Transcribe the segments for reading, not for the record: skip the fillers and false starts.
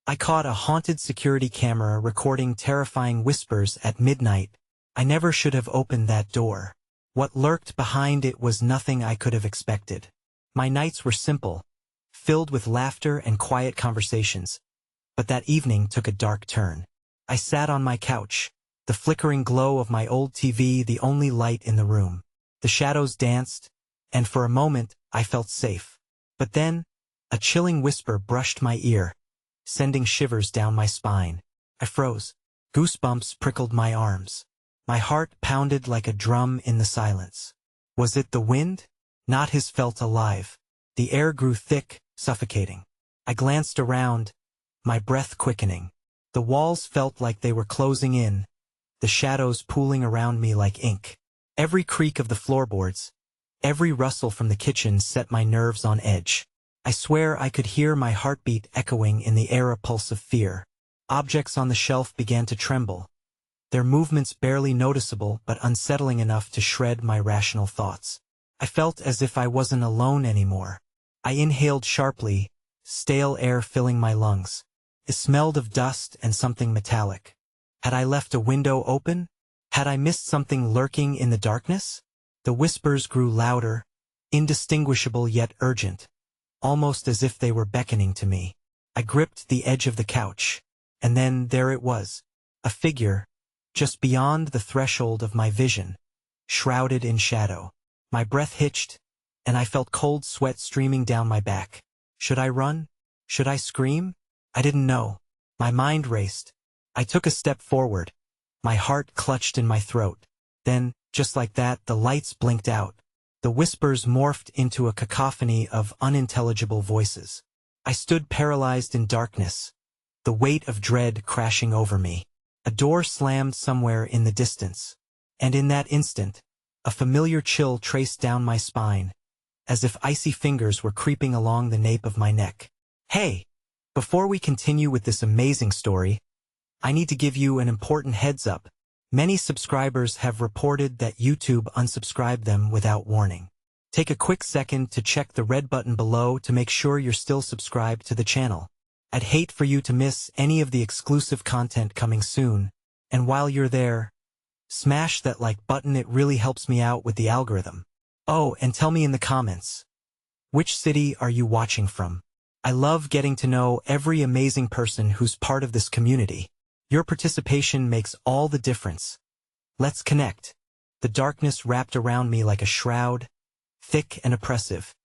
I caught a haunted security camera recording terrifying whispers at midnight. I never should have opened that door. What lurked behind it was nothing I could have expected. My nights were simple, filled with laughter and quiet conversations. But that evening took a dark turn. I sat on my couch, the flickering glow of my old TV the only light in the room. The shadows danced, and for a moment I felt safe. But then, a chilling whisper brushed my ear, sending shivers down my spine. I froze. Goosebumps prickled my arms. My heart pounded like a drum in the silence. Was it the wind? Not his felt alive. The air grew thick, suffocating. I glanced around, my breath quickening. The walls felt like they were closing in, the shadows pooling around me like ink. Every creak of the floorboards, every rustle from the kitchen set my nerves on edge. I swear I could hear my heartbeat echoing in the air, a pulse of fear. Objects on the shelf began to tremble, their movements barely noticeable but unsettling enough to shred my rational thoughts. I felt as if I wasn't alone anymore. I inhaled sharply, stale air filling my lungs. It smelled of dust and something metallic. Had I left a window open? Had I missed something lurking in the darkness? The whispers grew louder, indistinguishable yet urgent, almost as if they were beckoning to me. I gripped the edge of the couch, and then there it was, a figure, just beyond the threshold of my vision, shrouded in shadow. My breath hitched, and I felt cold sweat streaming down my back. Should I run? Should I scream? I didn't know. My mind raced. I took a step forward. My heart clutched in my throat. Then, just like that, the lights blinked out. The whispers morphed into a cacophony of unintelligible voices. I stood paralyzed in darkness, the weight of dread crashing over me. A door slammed somewhere in the distance, and in that instant, a familiar chill traced down my spine, as if icy fingers were creeping along the nape of my neck. Hey! Before we continue with this amazing story, I need to give you an important heads up. Many subscribers have reported that YouTube unsubscribed them without warning. Take a quick second to check the red button below to make sure you're still subscribed to the channel. I'd hate for you to miss any of the exclusive content coming soon, and while you're there, smash that like button. It really helps me out with the algorithm. Oh, and tell me in the comments, which city are you watching from? I love getting to know every amazing person who's part of this community. Your participation makes all the difference. Let's connect. The darkness wrapped around me like a shroud, thick and oppressive,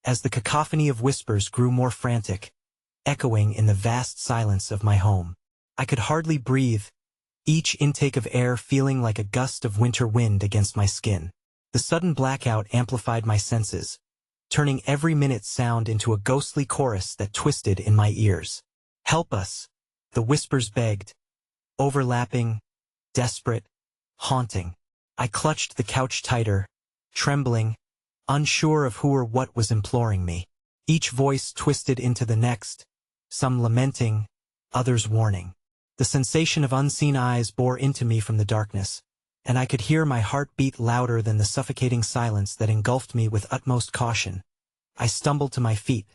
as the cacophony of whispers grew more frantic, echoing in the vast silence of my home. I could hardly breathe, each intake of air feeling like a gust of winter wind against my skin. The sudden blackout amplified my senses, turning every minute's sound into a ghostly chorus that twisted in my ears. Help us, the whispers begged, overlapping, desperate, haunting. I clutched the couch tighter, trembling, unsure of who or what was imploring me. Each voice twisted into the next, some lamenting, others warning. The sensation of unseen eyes bore into me from the darkness, and I could hear my heart beat louder than the suffocating silence that engulfed me with utmost caution. I stumbled to my feet,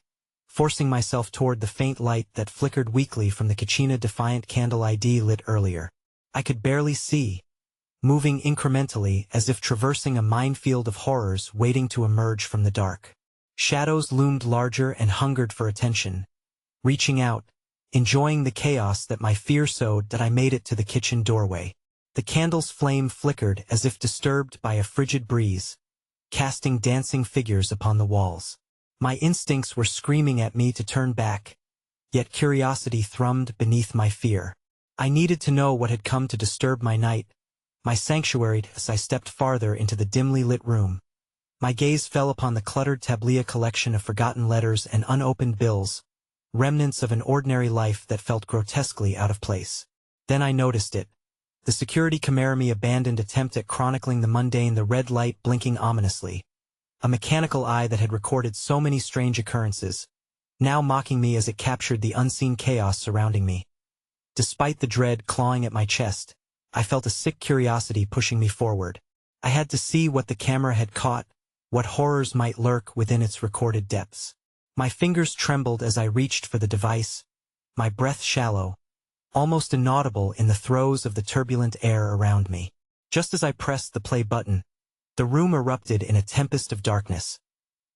forcing myself toward the faint light that flickered weakly from the Kachina Defiant candle I'd lit earlier. I could barely see, moving incrementally as if traversing a minefield of horrors waiting to emerge from the dark. Shadows loomed larger and hungered for attention, reaching out, enjoying the chaos that my fear sowed. That I made it to the kitchen doorway. The candle's flame flickered as if disturbed by a frigid breeze, casting dancing figures upon the walls. My instincts were screaming at me to turn back, yet curiosity thrummed beneath my fear. I needed to know what had come to disturb my night, my sanctuary. As I stepped farther into the dimly lit room, my gaze fell upon the cluttered tablia collection of forgotten letters and unopened bills, remnants of an ordinary life that felt grotesquely out of place. Then I noticed it. The security camera's abandoned attempt at chronicling the mundane, the red light blinking ominously. A mechanical eye that had recorded so many strange occurrences, now mocking me as it captured the unseen chaos surrounding me. Despite the dread clawing at my chest, I felt a sick curiosity pushing me forward. I had to see what the camera had caught, what horrors might lurk within its recorded depths. My fingers trembled as I reached for the device, my breath shallow, almost inaudible in the throes of the turbulent air around me. Just as I pressed the play button, the room erupted in a tempest of darkness,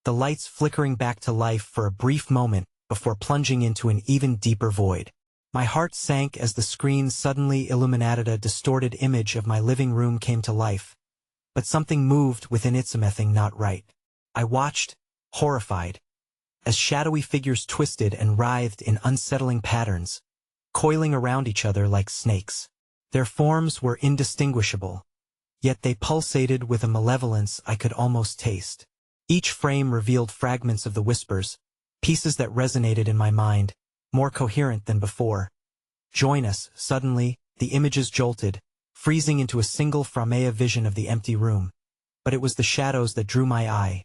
the lights flickering back to life for a brief moment before plunging into an even deeper void. My heart sank as the screen suddenly illuminated a distorted image of my living room came to life, but something moved within it, something not right. I watched, horrified, as shadowy figures twisted and writhed in unsettling patterns, coiling around each other like snakes. Their forms were indistinguishable, yet they pulsated with a malevolence I could almost taste. Each frame revealed fragments of the whispers, pieces that resonated in my mind, more coherent than before. Join us, suddenly, the images jolted, freezing into a single Framea vision of the empty room. But it was the shadows that drew my eye.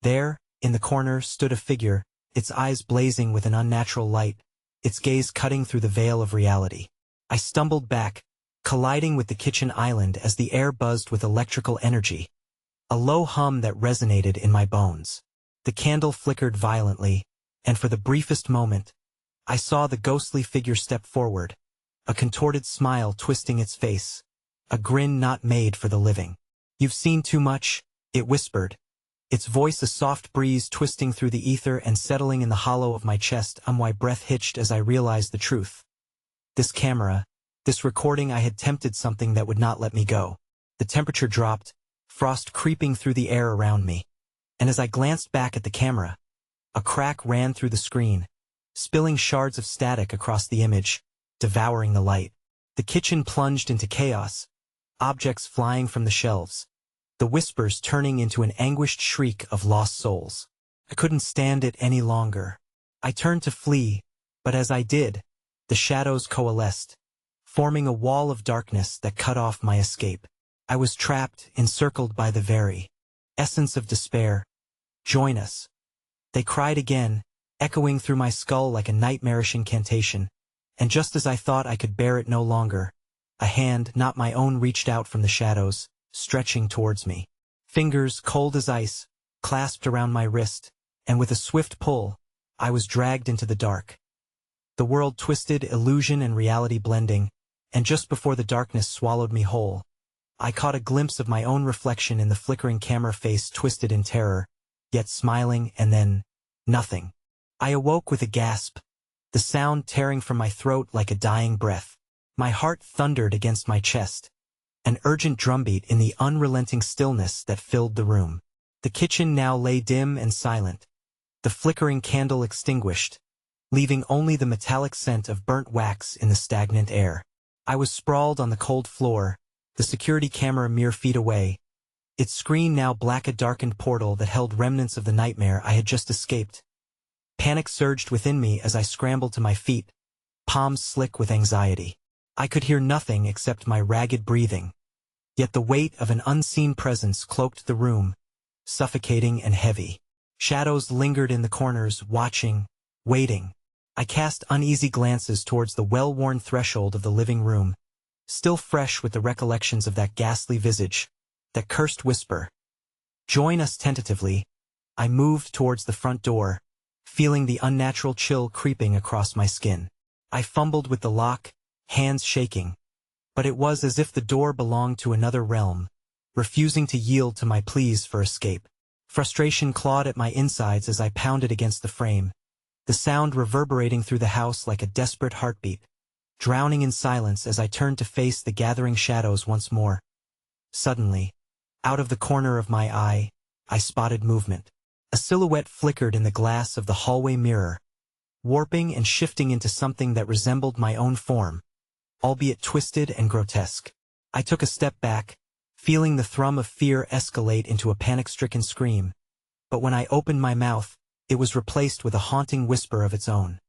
There, in the corner, stood a figure, its eyes blazing with an unnatural light, its gaze cutting through the veil of reality. I stumbled back, colliding with the kitchen island as the air buzzed with electrical energy, a low hum that resonated in my bones. The candle flickered violently, and for the briefest moment, I saw the ghostly figure step forward, a contorted smile twisting its face, a grin not made for the living. "You've seen too much," it whispered, its voice a soft breeze twisting through the ether and settling in the hollow of my chest. My breath hitched as I realized the truth. This camera, this recording, I had tempted something that would not let me go. The temperature dropped, frost creeping through the air around me. And as I glanced back at the camera, a crack ran through the screen, spilling shards of static across the image, devouring the light. The kitchen plunged into chaos, objects flying from the shelves, the whispers turning into an anguished shriek of lost souls. I couldn't stand it any longer. I turned to flee, but as I did, the shadows coalesced, forming a wall of darkness that cut off my escape. I was trapped, encircled by the very essence of despair. "Join us," they cried again, echoing through my skull like a nightmarish incantation. And just as I thought I could bear it no longer, a hand, not my own, reached out from the shadows, stretching towards me. Fingers, cold as ice, clasped around my wrist, and with a swift pull, I was dragged into the dark. The world twisted, illusion and reality blending, and just before the darkness swallowed me whole, I caught a glimpse of my own reflection in the flickering camera, face twisted in terror, yet smiling, and then nothing. I awoke with a gasp, the sound tearing from my throat like a dying breath. My heart thundered against my chest, an urgent drumbeat in the unrelenting stillness that filled the room. The kitchen now lay dim and silent, the flickering candle extinguished, leaving only the metallic scent of burnt wax in the stagnant air. I was sprawled on the cold floor, the security camera mere feet away, its screen now black, a darkened portal that held remnants of the nightmare I had just escaped. Panic surged within me as I scrambled to my feet, palms slick with anxiety. I could hear nothing except my ragged breathing, yet the weight of an unseen presence cloaked the room, suffocating and heavy. Shadows lingered in the corners, watching, waiting. I cast uneasy glances towards the well-worn threshold of the living room, still fresh with the recollections of that ghastly visage, that cursed whisper. "Join us." Tentatively, I moved towards the front door, feeling the unnatural chill creeping across my skin. I fumbled with the lock, hands shaking, but it was as if the door belonged to another realm, refusing to yield to my pleas for escape. Frustration clawed at my insides as I pounded against the frame, the sound reverberating through the house like a desperate heartbeat, drowning in silence as I turned to face the gathering shadows once more. Suddenly, out of the corner of my eye, I spotted movement. A silhouette flickered in the glass of the hallway mirror, warping and shifting into something that resembled my own form, albeit twisted and grotesque. I took a step back, feeling the thrum of fear escalate into a panic-stricken scream, but when I opened my mouth, it was replaced with a haunting whisper of its own.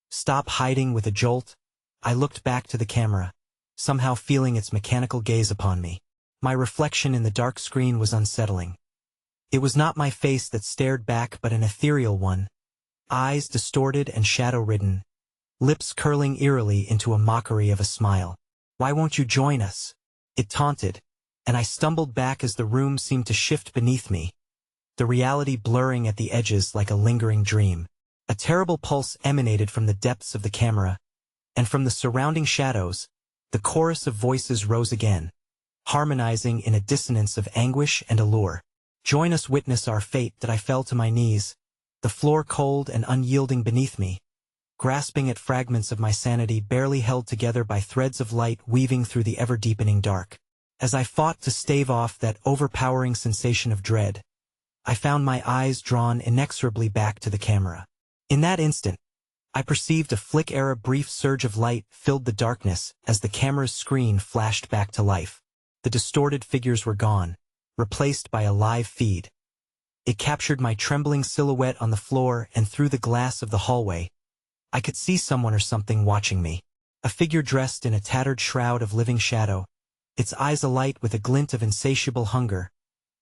"Stop hiding." With a jolt, I looked back to the camera, somehow feeling its mechanical gaze upon me. My reflection in the dark screen was unsettling. It was not my face that stared back, but an ethereal one, eyes distorted and shadow-ridden, lips curling eerily into a mockery of a smile. "Why won't you join us?" it taunted, and I stumbled back as the room seemed to shift beneath me, the reality blurring at the edges like a lingering dream. A terrible pulse emanated from the depths of the camera, and from the surrounding shadows, the chorus of voices rose again, harmonizing in a dissonance of anguish and allure. Join us, witness our fate. That I fell to my knees, the floor cold and unyielding beneath me, grasping at fragments of my sanity barely held together by threads of light weaving through the ever-deepening dark. As I fought to stave off that overpowering sensation of dread, I found my eyes drawn inexorably back to the camera. In that instant, I perceived a flick ere a brief surge of light filled the darkness as the camera's screen flashed back to life. The distorted figures were gone, replaced by a live feed. It captured my trembling silhouette on the floor, and through the glass of the hallway, I could see someone or something watching me. A figure dressed in a tattered shroud of living shadow, its eyes alight with a glint of insatiable hunger.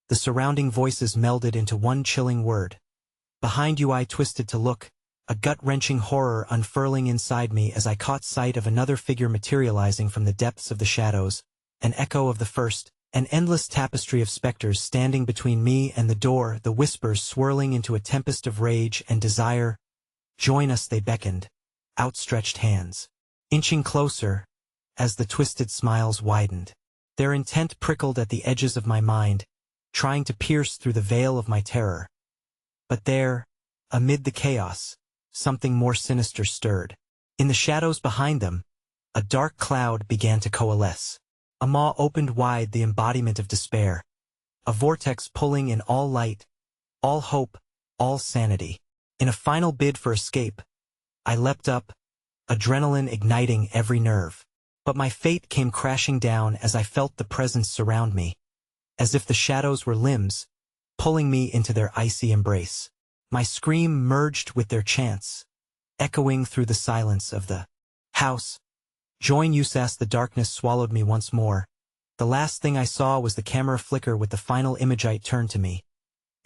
The surrounding voices melded into one chilling word. Behind you. I twisted to look, a gut-wrenching horror unfurling inside me as I caught sight of another figure materializing from the depths of the shadows, an echo of the first, an endless tapestry of specters standing between me and the door, the whispers swirling into a tempest of rage and desire. Join us, they beckoned, outstretched hands, inching closer as the twisted smiles widened. Their intent prickled at the edges of my mind, trying to pierce through the veil of my terror. But there, amid the chaos, something more sinister stirred. In the shadows behind them, a dark cloud began to coalesce. A maw opened wide, the embodiment of despair. A vortex pulling in all light, all hope, all sanity. In a final bid for escape, I leapt up, adrenaline igniting every nerve. But my fate came crashing down as I felt the presence surround me, as if the shadows were limbs, pulling me into their icy embrace. My scream merged with their chants, echoing through the silence of the house. Join us as the darkness swallowed me once more. The last thing I saw was the camera flicker with the final image. I turned to me,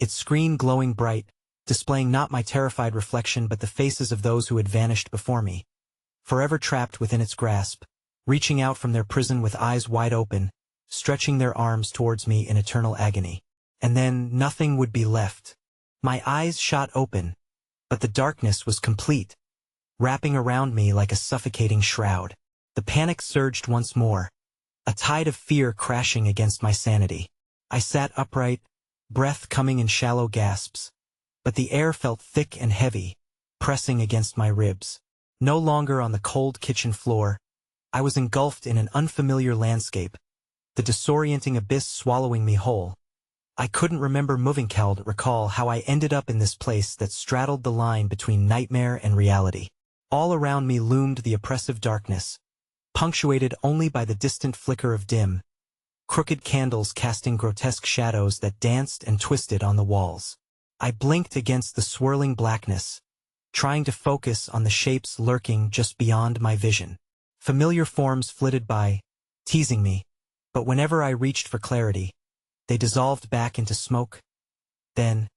its screen glowing bright, displaying not my terrified reflection but the faces of those who had vanished before me, forever trapped within its grasp, reaching out from their prison with eyes wide open, stretching their arms towards me in eternal agony. And then nothing would be left. My eyes shot open, but the darkness was complete, wrapping around me like a suffocating shroud. The panic surged once more, a tide of fear crashing against my sanity. I sat upright, breath coming in shallow gasps, but the air felt thick and heavy, pressing against my ribs. No longer on the cold kitchen floor, I was engulfed in an unfamiliar landscape, the disorienting abyss swallowing me whole. I couldn't recall how I ended up in this place that straddled the line between nightmare and reality. All around me loomed the oppressive darkness, punctuated only by the distant flicker of dim, crooked candles casting grotesque shadows that danced and twisted on the walls. I blinked against the swirling blackness, trying to focus on the shapes lurking just beyond my vision. Familiar forms flitted by, teasing me, but whenever I reached for clarity, they dissolved back into smoke. Then,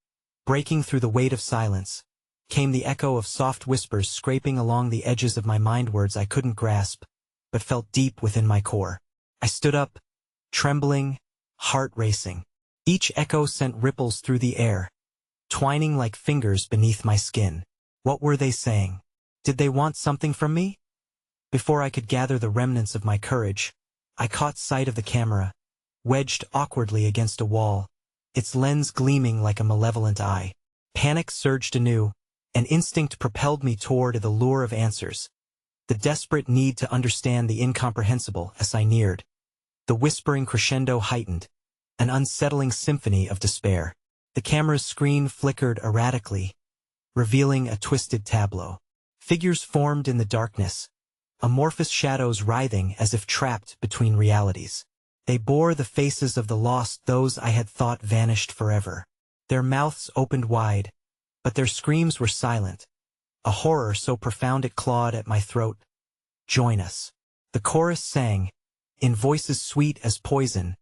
breaking through the weight of silence, came the echo of soft whispers scraping along the edges of my mind, words I couldn't grasp, but felt deep within my core. I stood up, trembling, heart racing. Each echo sent ripples through the air, twining like fingers beneath my skin. What were they saying? Did they want something from me? Before I could gather the remnants of my courage, I caught sight of the camera, wedged awkwardly against a wall, its lens gleaming like a malevolent eye. Panic surged anew, an instinct propelled me toward the lure of answers, the desperate need to understand the incomprehensible. As I neared, the whispering crescendo heightened, an unsettling symphony of despair. The camera's screen flickered erratically, revealing a twisted tableau. Figures formed in the darkness, amorphous shadows writhing as if trapped between realities. They bore the faces of the lost, those I had thought vanished forever. Their mouths opened wide, but their screams were silent, a horror so profound it clawed at my throat. Join us. The chorus sang, in voices sweet as poison,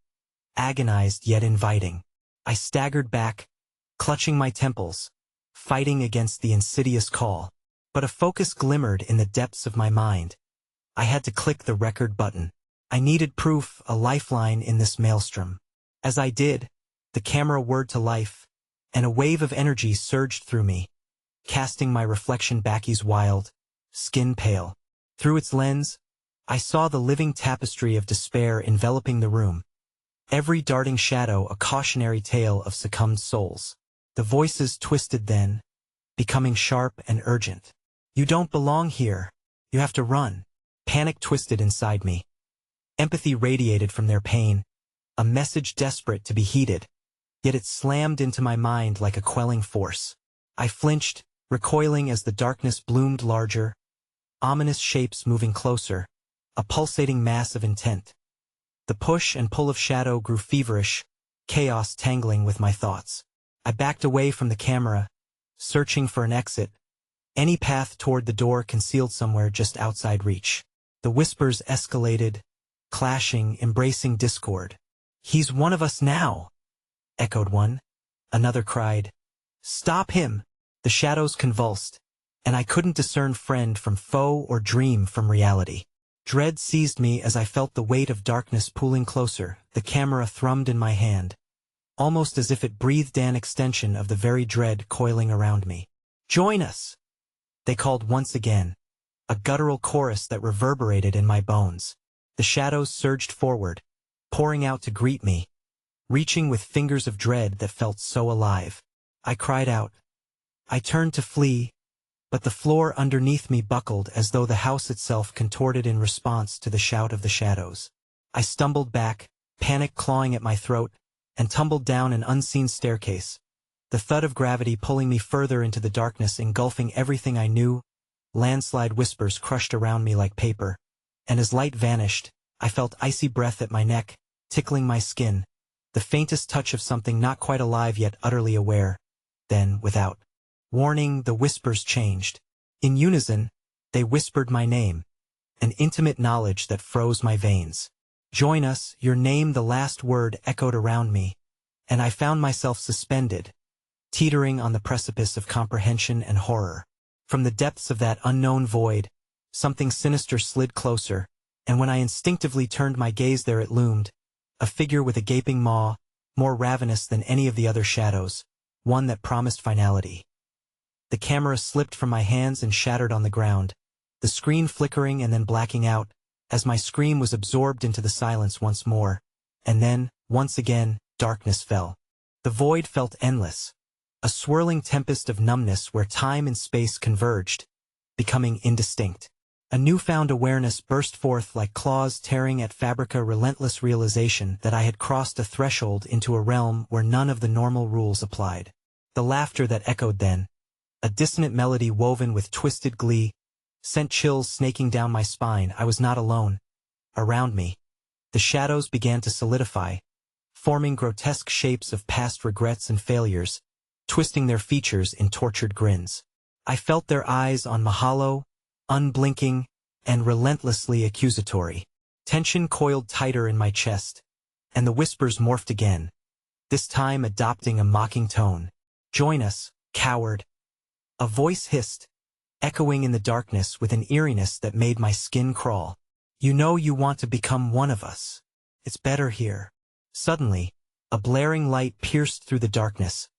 agonized yet inviting. I staggered back, clutching my temples, fighting against the insidious call. But a focus glimmered in the depths of my mind. I had to click the record button. I needed proof, a lifeline in this maelstrom. As I did, the camera whirred to life, and a wave of energy surged through me. casting my reflection back wild, skin pale. Through its lens, I saw the living tapestry of despair enveloping the room, every darting shadow a cautionary tale of succumbed souls. The voices twisted then, becoming sharp and urgent. "You don't belong here. You have to run." Panic twisted inside me. Empathy radiated from their pain, a message desperate to be heeded, yet it slammed into my mind like a quelling force. I flinched, recoiling as the darkness bloomed larger, ominous shapes moving closer, a pulsating mass of intent. The push and pull of shadow grew feverish, chaos tangling with my thoughts. I backed away from the camera, searching for an exit, any path toward the door concealed somewhere just outside reach. The whispers escalated, clashing, embracing discord. "He's one of us now," echoed one. Another cried, "Stop him!" The shadows convulsed, and I couldn't discern friend from foe or dream from reality. Dread seized me as I felt the weight of darkness pooling closer. The camera thrummed in my hand, almost as if it breathed an extension of the very dread coiling around me. "Join us!" they called once again, a guttural chorus that reverberated in my bones. The shadows surged forward, pouring out to greet me, reaching with fingers of dread that felt so alive. I cried out. I turned to flee, but the floor underneath me buckled as though the house itself contorted in response to the shout of the shadows. I stumbled back, panic clawing at my throat, and tumbled down an unseen staircase, the thud of gravity pulling me further into the darkness, engulfing everything I knew. Landslide whispers crushed around me like paper, and as light vanished, I felt icy breath at my neck, tickling my skin, the faintest touch of something not quite alive yet utterly aware. Then, without warning, the whispers changed. In unison, they whispered my name, an intimate knowledge that froze my veins. "Join us," your name, the last word, echoed around me, and I found myself suspended, teetering on the precipice of comprehension and horror. From the depths of that unknown void, something sinister slid closer, and when I instinctively turned my gaze, there it loomed, a figure with a gaping maw, more ravenous than any of the other shadows, one that promised finality. The camera slipped from my hands and shattered on the ground, the screen flickering and then blacking out, as my scream was absorbed into the silence once more, and then, once again, darkness fell. The void felt endless, a swirling tempest of numbness where time and space converged, becoming indistinct. A newfound awareness burst forth like claws tearing at fabric, a relentless realization that I had crossed a threshold into a realm where none of the normal rules applied. The laughter that echoed then, a dissonant melody woven with twisted glee, sent chills snaking down my spine. I was not alone. Around me, the shadows began to solidify, forming grotesque shapes of past regrets and failures, twisting their features in tortured grins. I felt their eyes on Mahalo, unblinking and relentlessly accusatory. Tension coiled tighter in my chest, and the whispers morphed again, this time adopting a mocking tone. "Join us, coward." A voice hissed, echoing in the darkness with an eeriness that made my skin crawl. "You know you want to become one of us. It's better here." Suddenly, a blaring light pierced through the darkness,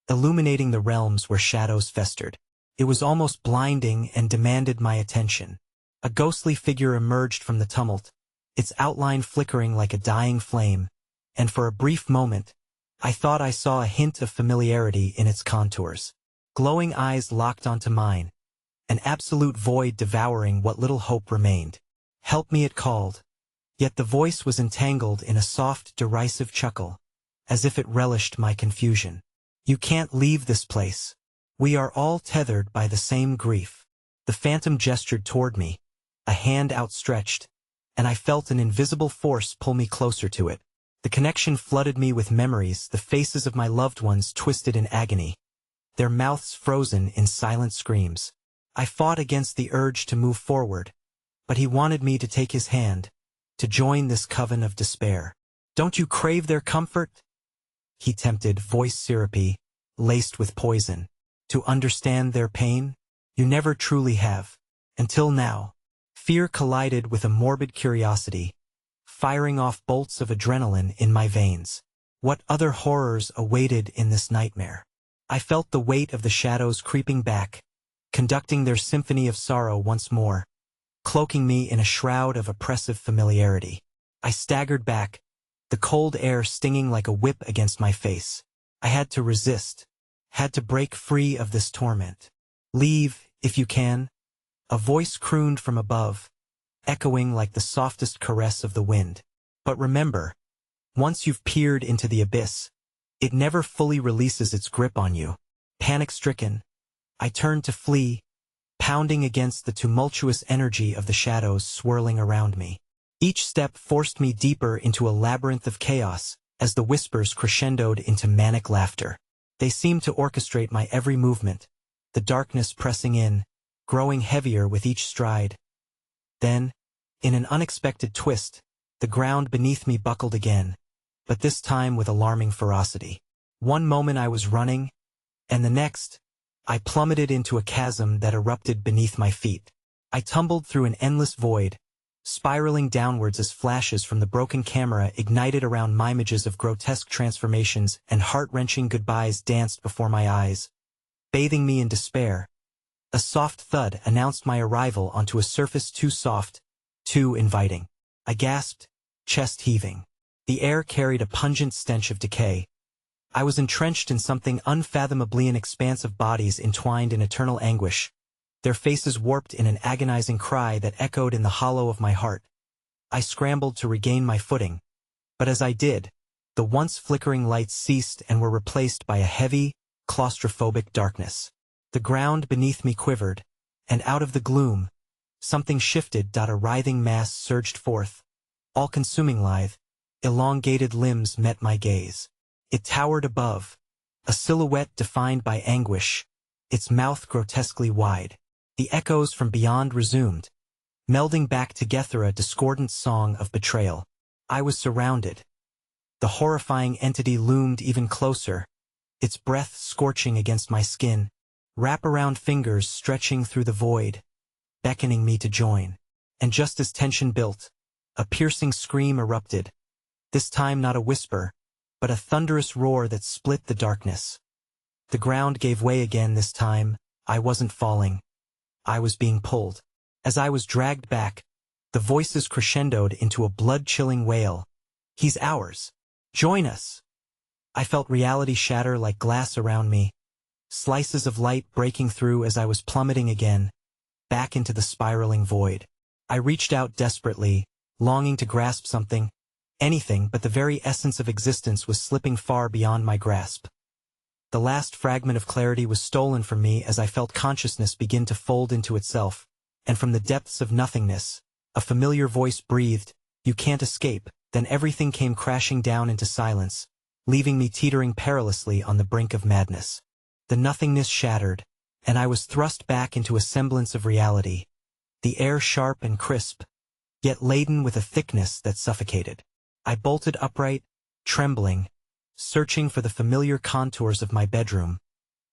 illuminating the realms where shadows festered. It was almost blinding and demanded my attention. A ghostly figure emerged from the tumult, its outline flickering like a dying flame, and for a brief moment, I thought I saw a hint of familiarity in its contours. Glowing eyes locked onto mine, an absolute void devouring what little hope remained. "Help me," it called, yet the voice was entangled in a soft, derisive chuckle, as if it relished my confusion. "You can't leave this place. We are all tethered by the same grief." The phantom gestured toward me, a hand outstretched, and I felt an invisible force pull me closer to it. The connection flooded me with memories, the faces of my loved ones twisted in agony, their mouths frozen in silent screams. I fought against the urge to move forward, but he wanted me to take his hand, to join this coven of despair. "Don't you crave their comfort?" he tempted, voice syrupy, laced with poison. "To understand their pain? You never truly have. Until now." Fear collided with a morbid curiosity, firing off bolts of adrenaline in my veins. What other horrors awaited in this nightmare? I felt the weight of the shadows creeping back, conducting their symphony of sorrow once more, cloaking me in a shroud of oppressive familiarity. I staggered back, the cold air stinging like a whip against my face. I had to resist, had to break free of this torment. "Leave, if you can," a voice crooned from above, echoing like the softest caress of the wind. "But remember, once you've peered into the abyss, it never fully releases its grip on you." Panic-stricken, I turned to flee, pounding against the tumultuous energy of the shadows swirling around me. Each step forced me deeper into a labyrinth of chaos as the whispers crescendoed into manic laughter. They seemed to orchestrate my every movement, the darkness pressing in, growing heavier with each stride. Then, in an unexpected twist, the ground beneath me buckled again, but this time with alarming ferocity. One moment I was running, and the next, I plummeted into a chasm that erupted beneath my feet. I tumbled through an endless void, spiraling downwards as flashes from the broken camera ignited around my images of grotesque transformations and heart-wrenching goodbyes danced before my eyes, bathing me in despair. A soft thud announced my arrival onto a surface too soft, too inviting. I gasped, chest heaving. The air carried a pungent stench of decay. I was entrenched in something unfathomably, an expanse of bodies entwined in eternal anguish, their faces warped in an agonizing cry that echoed in the hollow of my heart. I scrambled to regain my footing, but as I did, the once flickering lights ceased and were replaced by a heavy, claustrophobic darkness. The ground beneath me quivered, and out of the gloom, something shifted. A writhing mass surged forth, all-consuming lithe, elongated limbs met my gaze. It towered above, a silhouette defined by anguish, its mouth grotesquely wide. The echoes from beyond resumed, melding back together a discordant song of betrayal. I was surrounded. The horrifying entity loomed even closer, its breath scorching against my skin, wraparound fingers stretching through the void, beckoning me to join. And just as tension built, a piercing scream erupted, this time not a whisper, but a thunderous roar that split the darkness. The ground gave way again. This time, I wasn't falling. I was being pulled. As I was dragged back, the voices crescendoed into a blood-chilling wail. "He's ours. Join us." I felt reality shatter like glass around me, slices of light breaking through as I was plummeting again, back into the spiraling void. I reached out desperately, longing to grasp something, anything, but the very essence of existence was slipping far beyond my grasp. The last fragment of clarity was stolen from me as I felt consciousness begin to fold into itself, and from the depths of nothingness, a familiar voice breathed, "You can't escape." Then everything came crashing down into silence, leaving me teetering perilously on the brink of madness. The nothingness shattered, and I was thrust back into a semblance of reality, the air sharp and crisp, yet laden with a thickness that suffocated. I bolted upright, trembling, searching for the familiar contours of my bedroom,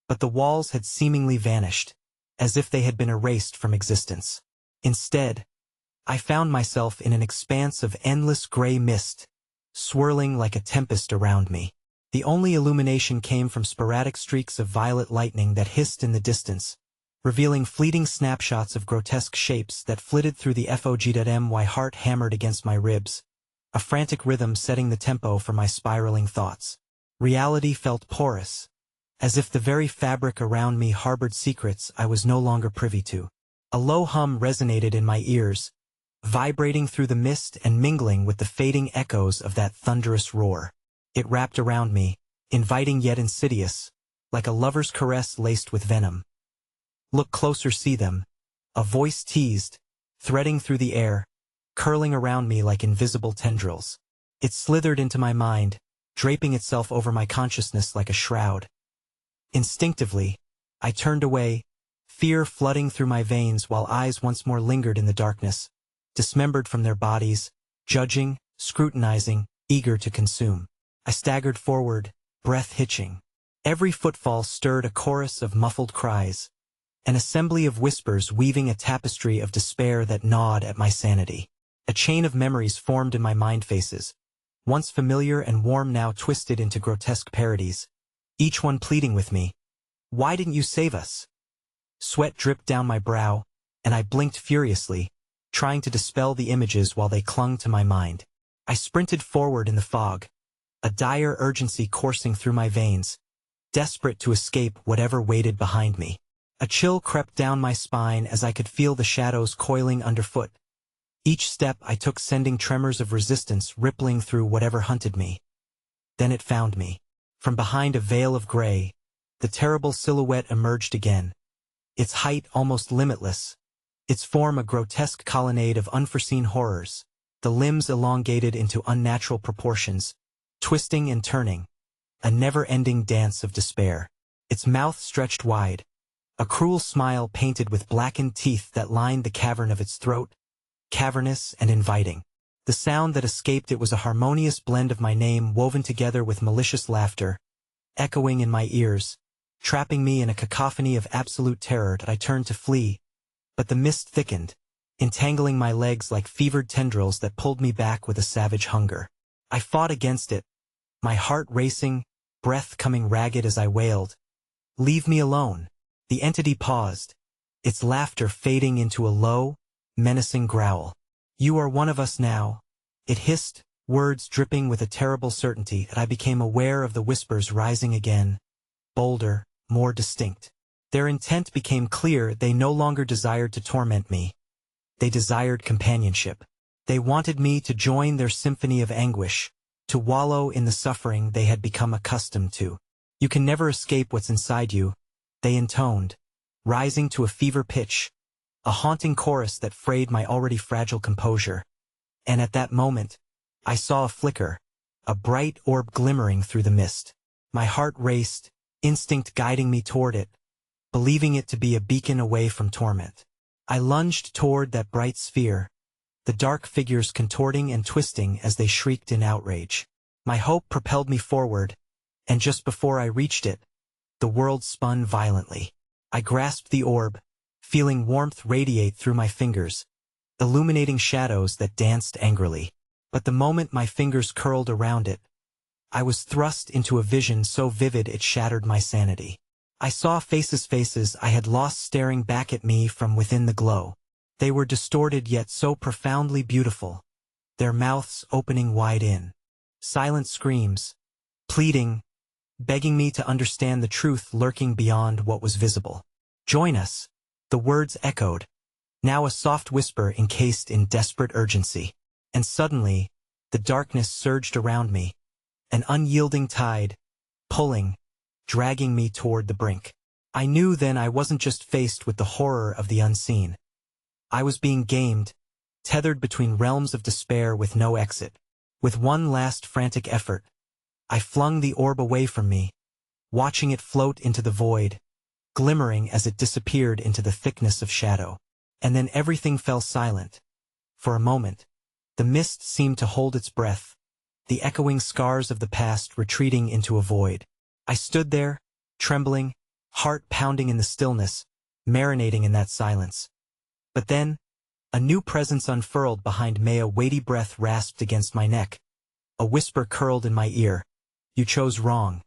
but the walls had seemingly vanished, as if they had been erased from existence. Instead, I found myself in an expanse of endless gray mist, swirling like a tempest around me. The only illumination came from sporadic streaks of violet lightning that hissed in the distance, revealing fleeting snapshots of grotesque shapes that flitted through the fog. My heart hammered against my ribs, a frantic rhythm setting the tempo for my spiraling thoughts. Reality felt porous, as if the very fabric around me harbored secrets I was no longer privy to. A low hum resonated in my ears, vibrating through the mist and mingling with the fading echoes of that thunderous roar. It wrapped around me, inviting yet insidious, like a lover's caress laced with venom. "Look closer, see them," a voice teased, threading through the air, curling around me like invisible tendrils. It slithered into my mind, draping itself over my consciousness like a shroud. Instinctively, I turned away, fear flooding through my veins while eyes once more lingered in the darkness, dismembered from their bodies, judging, scrutinizing, eager to consume. I staggered forward, breath hitching. Every footfall stirred a chorus of muffled cries, an assembly of whispers weaving a tapestry of despair that gnawed at my sanity. A chain of memories formed in my mind faces, once familiar and warm now twisted into grotesque parodies, each one pleading with me, Why didn't you save us? Sweat dripped down my brow, and I blinked furiously, trying to dispel the images while they clung to my mind. I sprinted forward in the fog, a dire urgency coursing through my veins, desperate to escape whatever waited behind me. A chill crept down my spine as I could feel the shadows coiling underfoot. Each step I took sending tremors of resistance rippling through whatever hunted me. Then it found me. From behind a veil of gray, the terrible silhouette emerged again, its height almost limitless, its form a grotesque colonnade of unforeseen horrors, the limbs elongated into unnatural proportions, twisting and turning, a never-ending dance of despair. Its mouth stretched wide, a cruel smile painted with blackened teeth that lined the cavern of its throat, cavernous and inviting. The sound that escaped it was a harmonious blend of my name woven together with malicious laughter, echoing in my ears, trapping me in a cacophony of absolute terror that I turned to flee. But the mist thickened, entangling my legs like fevered tendrils that pulled me back with a savage hunger. I fought against it, my heart racing, breath coming ragged as I wailed, "Leave me alone." The entity paused, its laughter fading into a low, menacing growl. "You are one of us now," it hissed, words dripping with a terrible certainty that I became aware of the whispers rising again, bolder, more distinct. Their intent became clear. They no longer desired to torment me. They desired companionship. They wanted me to join their symphony of anguish, to wallow in the suffering they had become accustomed to. "You can never escape what's inside you," they intoned, rising to a fever pitch, a haunting chorus that frayed my already fragile composure. And at that moment, I saw a flicker, a bright orb glimmering through the mist. My heart raced, instinct guiding me toward it, believing it to be a beacon away from torment. I lunged toward that bright sphere, the dark figures contorting and twisting as they shrieked in outrage. My hope propelled me forward, and just before I reached it, the world spun violently. I grasped the orb, feeling warmth radiate through my fingers, illuminating shadows that danced angrily. But the moment my fingers curled around it, I was thrust into a vision so vivid it shattered my sanity. I saw faces I had lost staring back at me from within the glow. They were distorted yet so profoundly beautiful, their mouths opening wide in. Silent screams, pleading, begging me to understand the truth lurking beyond what was visible. "Join us," the words echoed, now a soft whisper encased in desperate urgency. And suddenly, the darkness surged around me, an unyielding tide, pulling, dragging me toward the brink. I knew then I wasn't just faced with the horror of the unseen. I was being gamed, tethered between realms of despair with no exit. With one last frantic effort, I flung the orb away from me, watching it float into the void, glimmering as it disappeared into the thickness of shadow. And then everything fell silent. For a moment, the mist seemed to hold its breath, the echoing scars of the past retreating into a void. I stood there, trembling, heart pounding in the stillness, marinating in that silence. But then, a new presence unfurled behind me. A weighty breath rasped against my neck. A whisper curled in my ear. "You chose wrong."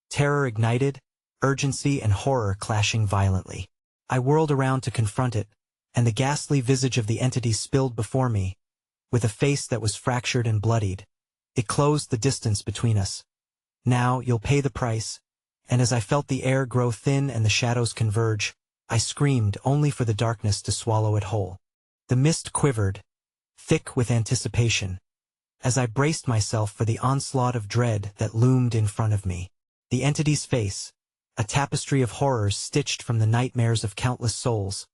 Terror ignited, urgency and horror clashing violently. I whirled around to confront it, and the ghastly visage of the entity spilled before me, with a face that was fractured and bloodied. It closed the distance between us. "Now you'll pay the price," and as I felt the air grow thin and the shadows converge, I screamed only for the darkness to swallow it whole. The mist quivered, thick with anticipation, as I braced myself for the onslaught of dread that loomed in front of me. The entity's face, a tapestry of horrors stitched from the nightmares of countless souls,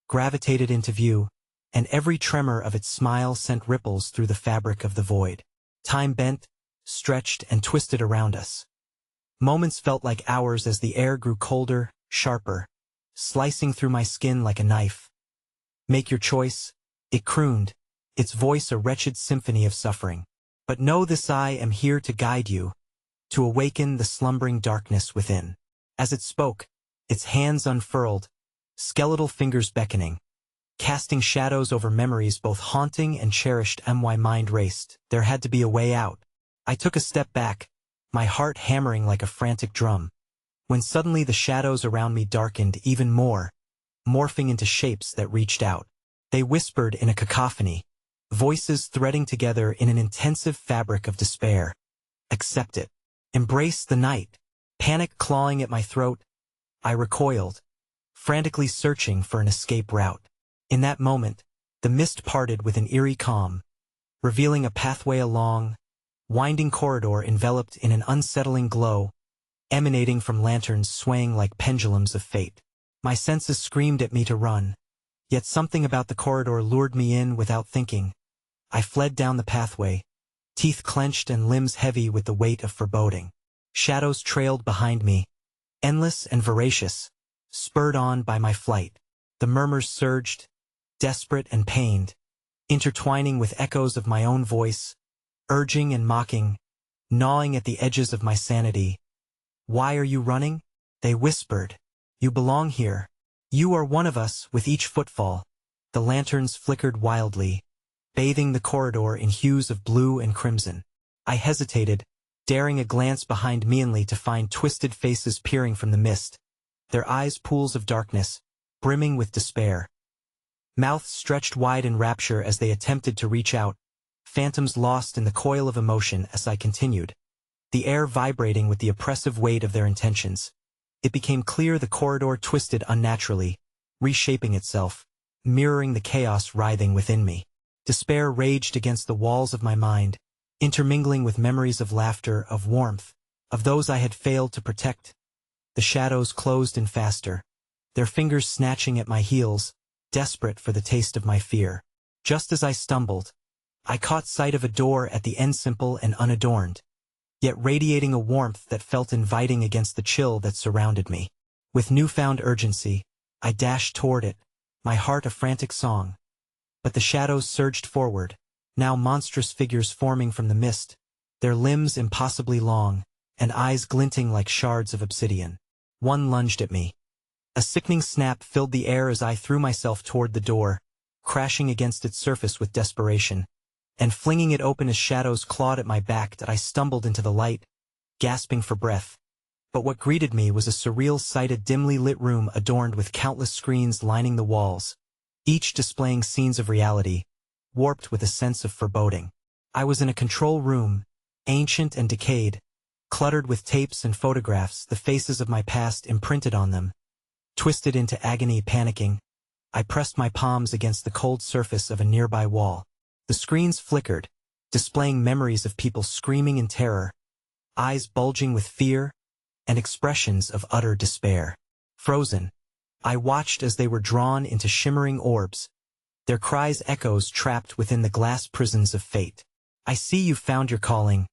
gravitated into view, and every tremor of its smile sent ripples through the fabric of the void. Time bent, stretched, and twisted around us. Moments felt like hours as the air grew colder, sharper, slicing through my skin like a knife. "Make your choice," it crooned, its voice a wretched symphony of suffering. "But know this: I am here to guide you, to awaken the slumbering darkness within." As it spoke, its hands unfurled, skeletal fingers beckoning, casting shadows over memories both haunting and cherished. My mind raced. There had to be a way out. I took a step back, my heart hammering like a frantic drum. when suddenly the shadows around me darkened even more, morphing into shapes that reached out. They whispered in a cacophony, voices threading together in an intensive fabric of despair. Accept it. Embrace the night. Panic clawing at my throat, I recoiled, frantically searching for an escape route. In that moment, the mist parted with an eerie calm, revealing a pathway along, winding corridor enveloped in an unsettling glow, emanating from lanterns swaying like pendulums of fate. My senses screamed at me to run, yet something about the corridor lured me in without thinking. I fled down the pathway, teeth clenched and limbs heavy with the weight of foreboding. Shadows trailed behind me, endless and voracious, spurred on by my flight. The murmurs surged, desperate and pained, intertwining with echoes of my own voice, urging and mocking, gnawing at the edges of my sanity. Why are you running? They whispered. You belong here. You are one of us. With each footfall, the lanterns flickered wildly, bathing the corridor in hues of blue and crimson. I hesitated, daring a glance behind me only to find twisted faces peering from the mist, their eyes pools of darkness, brimming with despair. Mouths stretched wide in rapture as they attempted to reach out, phantoms lost in the coil of emotion as I continued, the air vibrating with the oppressive weight of their intentions. It became clear the corridor twisted unnaturally, reshaping itself, mirroring the chaos writhing within me. Despair raged against the walls of my mind, intermingling with memories of laughter, of warmth, of those I had failed to protect. The shadows closed in faster, their fingers snatching at my heels, desperate for the taste of my fear. Just as I stumbled, I caught sight of a door at the end, simple and unadorned, yet radiating a warmth that felt inviting against the chill that surrounded me. With newfound urgency, I dashed toward it, my heart a frantic song. But the shadows surged forward, now monstrous figures forming from the mist, their limbs impossibly long, and eyes glinting like shards of obsidian. One lunged at me. A sickening snap filled the air as I threw myself toward the door, crashing against its surface with desperation, and flinging it open as shadows clawed at my back that I stumbled into the light, gasping for breath. But what greeted me was a surreal sight, a dimly lit room adorned with countless screens lining the walls, each displaying scenes of reality, warped with a sense of foreboding. I was in a control room, ancient and decayed, cluttered with tapes and photographs, the faces of my past imprinted on them. Twisted into agony, panicking, I pressed my palms against the cold surface of a nearby wall. The screens flickered, displaying memories of people screaming in terror, eyes bulging with fear, and expressions of utter despair. Frozen, I watched as they were drawn into shimmering orbs, their cries echoes trapped within the glass prisons of fate. I see you've found your calling.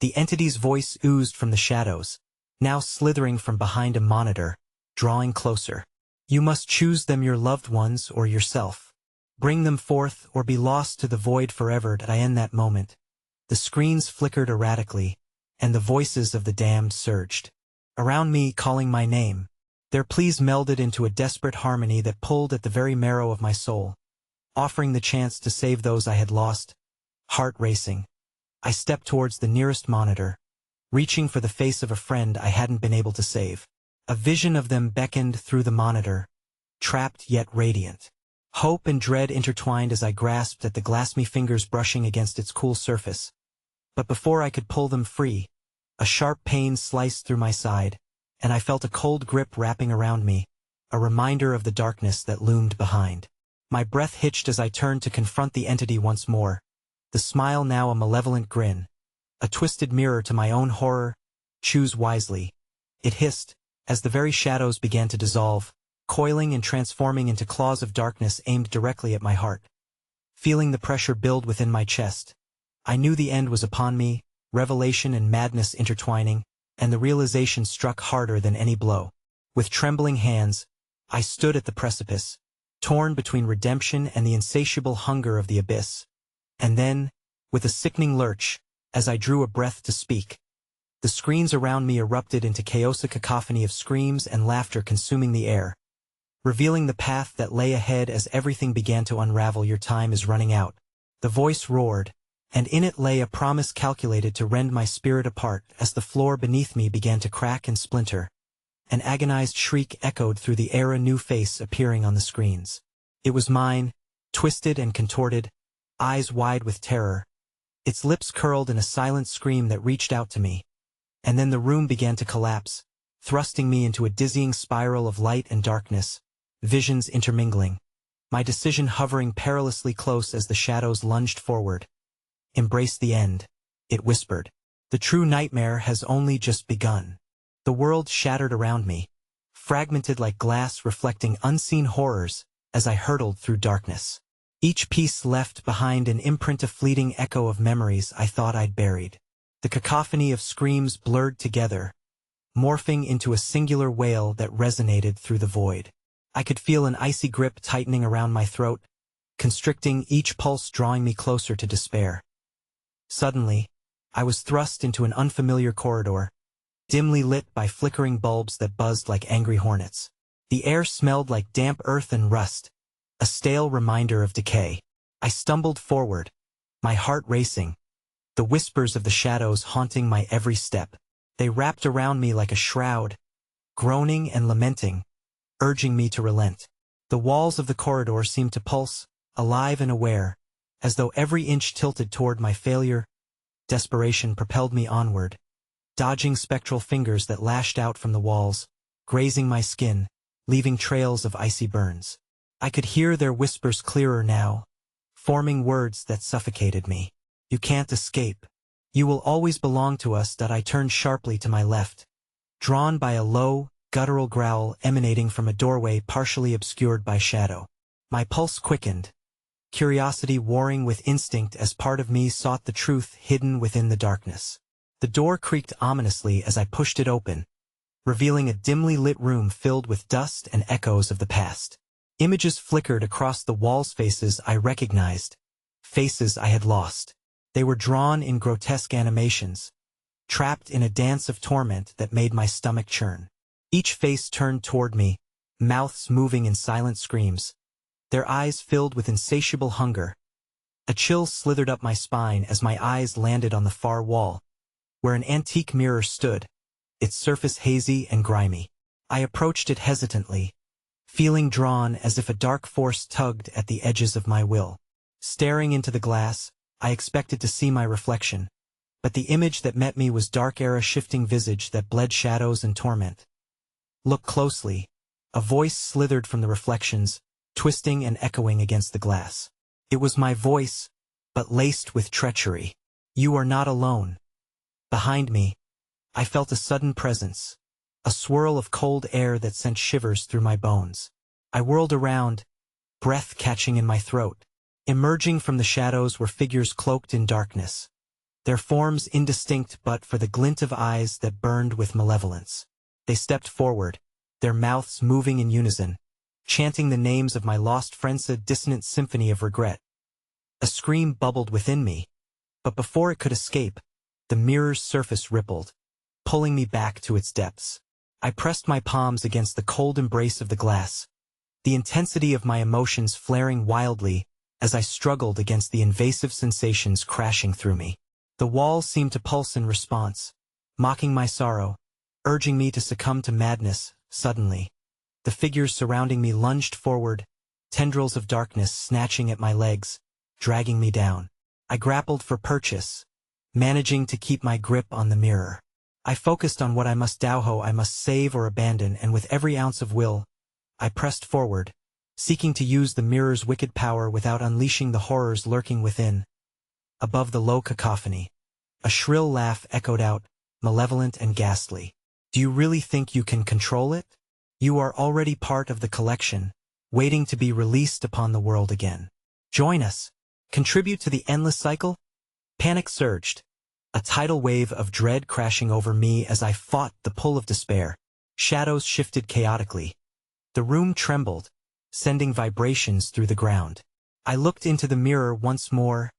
The entity's voice oozed from the shadows, now slithering from behind a monitor, drawing closer. You must choose them, your loved ones or yourself. Bring them forth or be lost to the void forever. Did I end that moment? The screens flickered erratically, and the voices of the damned surged around me, calling my name. Their pleas melded into a desperate harmony that pulled at the very marrow of my soul, offering the chance to save those I had lost. Heart racing, I stepped towards the nearest monitor, reaching for the face of a friend I hadn't been able to save. A vision of them beckoned through the monitor, trapped yet radiant. Hope and dread intertwined as I grasped at the glassy fingers brushing against its cool surface. But before I could pull them free, a sharp pain sliced through my side, and I felt a cold grip wrapping around me, a reminder of the darkness that loomed behind. My breath hitched as I turned to confront the entity once more, the smile now a malevolent grin, a twisted mirror to my own horror. Choose wisely. It hissed, as the very shadows began to dissolve, coiling and transforming into claws of darkness aimed directly at my heart. Feeling the pressure build within my chest, I knew the end was upon me, revelation and madness intertwining, and the realization struck harder than any blow. With trembling hands, I stood at the precipice, torn between redemption and the insatiable hunger of the abyss. And then, with a sickening lurch, as I drew a breath to speak, the screens around me erupted into chaotic cacophony of screams and laughter consuming the air, revealing the path that lay ahead as everything began to unravel. Your time is running out. The voice roared, and in it lay a promise calculated to rend my spirit apart as the floor beneath me began to crack and splinter. An agonized shriek echoed through the air, a new face appearing on the screens. It was mine, twisted and contorted, eyes wide with terror. Its lips curled in a silent scream that reached out to me. And then the room began to collapse, thrusting me into a dizzying spiral of light and darkness, visions intermingling. My decision hovering perilously close as the shadows lunged forward. "Embrace the end," it whispered. "The true nightmare has only just begun." The world shattered around me, fragmented like glass reflecting unseen horrors as I hurtled through darkness. Each piece left behind an imprint, a fleeting echo of memories I thought I'd buried. The cacophony of screams blurred together, morphing into a singular wail that resonated through the void. I could feel an icy grip tightening around my throat, constricting, each pulse drawing me closer to despair. Suddenly, I was thrust into an unfamiliar corridor, dimly lit by flickering bulbs that buzzed like angry hornets. The air smelled like damp earth and rust, a stale reminder of decay. I stumbled forward, my heart racing, the whispers of the shadows haunting my every step. They wrapped around me like a shroud, groaning and lamenting, urging me to relent. The walls of the corridor seemed to pulse, alive and aware, as though every inch tilted toward my failure. Desperation propelled me onward, dodging spectral fingers that lashed out from the walls, grazing my skin, leaving trails of icy burns. I could hear their whispers clearer now, forming words that suffocated me. "You can't escape. You will always belong to us." I turned sharply to my left, drawn by a low, guttural growl emanating from a doorway partially obscured by shadow. My pulse quickened, curiosity warring with instinct as part of me sought the truth hidden within the darkness. The door creaked ominously as I pushed it open, revealing a dimly lit room filled with dust and echoes of the past. Images flickered across the walls, faces I recognized, faces I had lost. They were drawn in grotesque animations, trapped in a dance of torment that made my stomach churn. Each face turned toward me, mouths moving in silent screams, their eyes filled with insatiable hunger. A chill slithered up my spine as my eyes landed on the far wall, where an antique mirror stood, its surface hazy and grimy. I approached it hesitantly, feeling drawn as if a dark force tugged at the edges of my will. Staring into the glass, I expected to see my reflection, but the image that met me was dark, a shifting visage that bled shadows and torment. "Look closely," a voice slithered from the reflections, twisting and echoing against the glass. It was my voice, but laced with treachery. "You are not alone." Behind me, I felt a sudden presence, a swirl of cold air that sent shivers through my bones. I whirled around, breath catching in my throat. Emerging from the shadows were figures cloaked in darkness, their forms indistinct but for the glint of eyes that burned with malevolence. They stepped forward, their mouths moving in unison, chanting the names of my lost friends, a dissonant symphony of regret. A scream bubbled within me, but before it could escape, the mirror's surface rippled, pulling me back to its depths. I pressed my palms against the cold embrace of the glass, the intensity of my emotions flaring wildly as I struggled against the invasive sensations crashing through me. The walls seemed to pulse in response, mocking my sorrow, urging me to succumb to madness. Suddenly, the figures surrounding me lunged forward, tendrils of darkness snatching at my legs, dragging me down. I grappled for purchase, managing to keep my grip on the mirror. I focused on what I must do, I must save or abandon, and with every ounce of will, I pressed forward, seeking to use the mirror's wicked power without unleashing the horrors lurking within. Above the low cacophony, a shrill laugh echoed out, malevolent and ghastly. "Do you really think you can control it? You are already part of the collection, waiting to be released upon the world again. Join us. Contribute to the endless cycle." Panic surged, a tidal wave of dread crashing over me as I fought the pull of despair. Shadows shifted chaotically. The room trembled, sending vibrations through the ground. I looked into the mirror once more,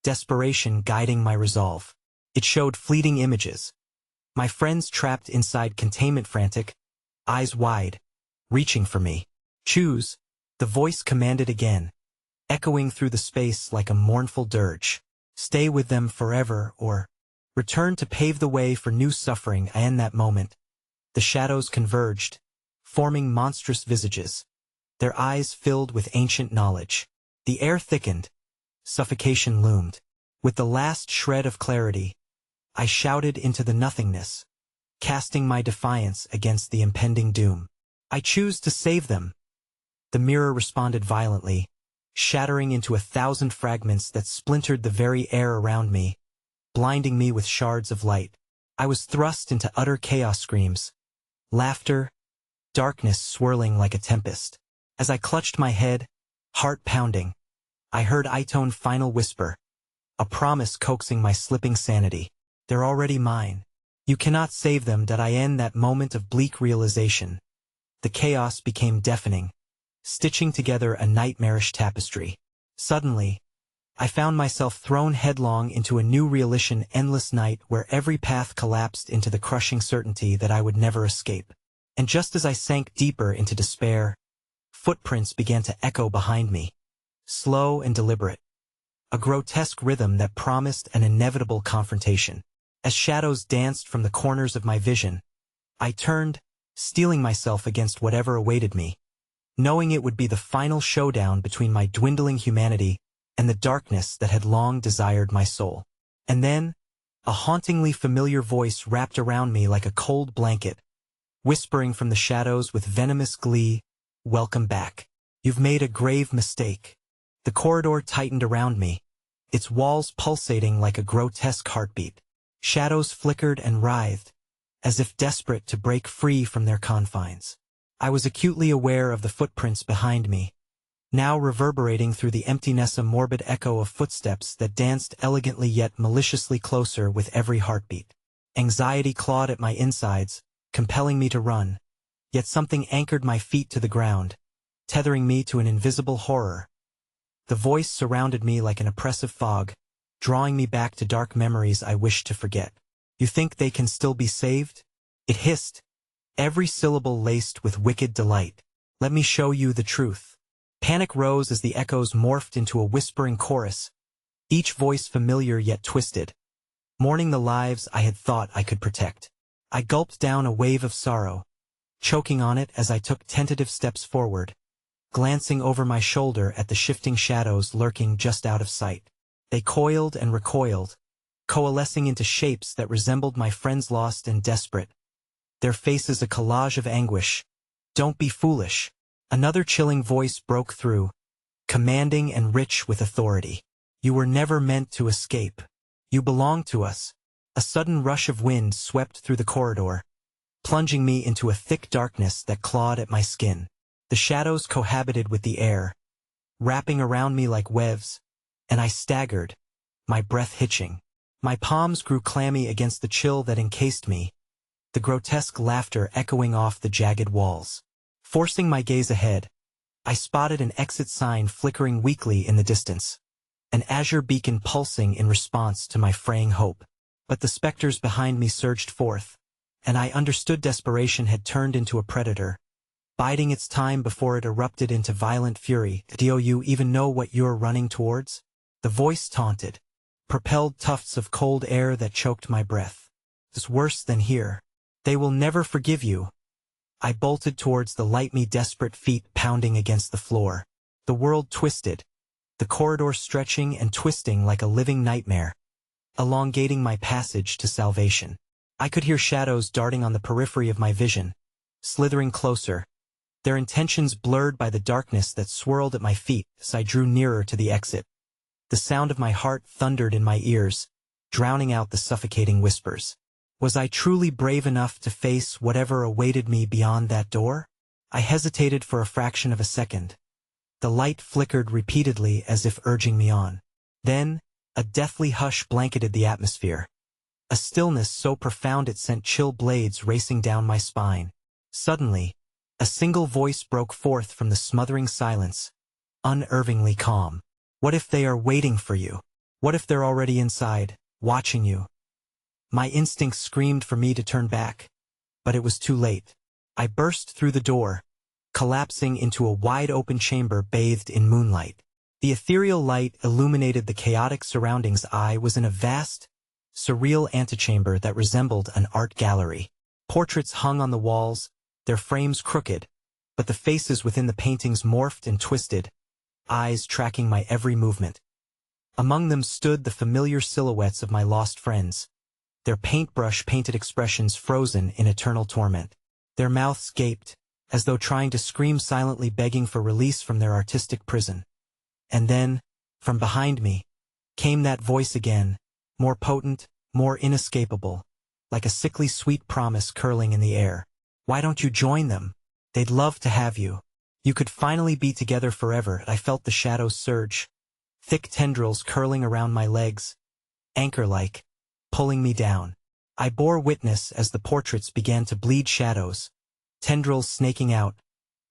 desperation guiding my resolve. It showed fleeting images. My friends trapped inside containment, frantic, eyes wide, reaching for me. "Choose," the voice commanded again, echoing through the space like a mournful dirge. "Stay with them forever or return to pave the way for new suffering." In that moment, The shadows converged, forming monstrous visages, their eyes filled with ancient knowledge. The air thickened. Suffocation loomed. With the last shred of clarity, I shouted into the nothingness, casting my defiance against the impending doom. I choose to save them. The mirror responded violently, shattering into 1,000 fragments that splintered the very air around me, blinding me with shards of light. I was thrust into utter chaos screams, laughter, darkness swirling like a tempest. As I clutched my head, heart pounding, I heard Itone's final whisper, a promise coaxing my slipping sanity. They're already mine. You cannot save them. I end that moment of bleak realization. The chaos became deafening, stitching together a nightmarish tapestry. Suddenly, I found myself thrown headlong into a new realisation, endless night where every path collapsed into the crushing certainty that I would never escape. And just as I sank deeper into despair, footprints began to echo behind me, slow and deliberate, a grotesque rhythm that promised an inevitable confrontation. As shadows danced from the corners of my vision, I turned, steeling myself against whatever awaited me, knowing it would be the final showdown between my dwindling humanity and the darkness that had long desired my soul. And then, a hauntingly familiar voice wrapped around me like a cold blanket, whispering from the shadows with venomous glee, "Welcome back. You've made a grave mistake." The corridor tightened around me, its walls pulsating like a grotesque heartbeat. Shadows flickered and writhed, as if desperate to break free from their confines. I was acutely aware of the footprints behind me, now reverberating through the emptiness, a morbid echo of footsteps that danced elegantly yet maliciously closer with every heartbeat. Anxiety clawed at my insides, compelling me to run, yet something anchored my feet to the ground, tethering me to an invisible horror. The voice surrounded me like an oppressive fog, drawing me back to dark memories I wished to forget. "You think they can still be saved?" It hissed, every syllable laced with wicked delight. "Let me show you the truth." Panic rose as the echoes morphed into a whispering chorus, each voice familiar yet twisted, mourning the lives I had thought I could protect. I gulped down a wave of sorrow, choking on it as I took tentative steps forward, glancing over my shoulder at the shifting shadows lurking just out of sight. They coiled and recoiled, coalescing into shapes that resembled my friends, lost and desperate, their faces a collage of anguish. "Don't be foolish." Another chilling voice broke through, commanding and rich with authority. "You were never meant to escape. You belong to us." A sudden rush of wind swept through the corridor, plunging me into a thick darkness that clawed at my skin. The shadows cohabited with the air, wrapping around me like webs, and I staggered, my breath hitching. My palms grew clammy against the chill that encased me, the grotesque laughter echoing off the jagged walls. Forcing my gaze ahead, I spotted an exit sign flickering weakly in the distance, an azure beacon pulsing in response to my fraying hope. But the specters behind me surged forth, and I understood desperation had turned into a predator, biding its time before it erupted into violent fury. "Do you even know what you're running towards?" The voice taunted, propelled tufts of cold air that choked my breath. "It's worse than here. They will never forgive you." I bolted towards the light, me desperate feet pounding against the floor. The world twisted, the corridor stretching and twisting like a living nightmare, elongating my passage to salvation. I could hear shadows darting on the periphery of my vision, slithering closer, their intentions blurred by the darkness that swirled at my feet as I drew nearer to the exit. The sound of my heart thundered in my ears, drowning out the suffocating whispers. Was I truly brave enough to face whatever awaited me beyond that door? I hesitated for a fraction of a second. The light flickered repeatedly as if urging me on. Then, a deathly hush blanketed the atmosphere, a stillness so profound it sent chill blades racing down my spine. Suddenly, a single voice broke forth from the smothering silence, unervingly calm. "What if they are waiting for you? What if they're already inside, watching you?" My instincts screamed for me to turn back, but it was too late. I burst through the door, collapsing into a wide-open chamber bathed in moonlight. The ethereal light illuminated the chaotic surroundings. I was in a vast, surreal antechamber that resembled an art gallery. Portraits hung on the walls, their frames crooked, but the faces within the paintings morphed and twisted, eyes tracking my every movement. Among them stood the familiar silhouettes of my lost friends, their paintbrush-painted expressions frozen in eternal torment. Their mouths gaped, as though trying to scream silently, begging for release from their artistic prison. And then, from behind me, came that voice again, more potent, more inescapable, like a sickly sweet promise curling in the air. Why don't you join them? They'd love to have you. You could finally be together forever. I felt the shadows surge, thick tendrils curling around my legs, anchor-like, pulling me down. I bore witness as the portraits began to bleed shadows, tendrils snaking out,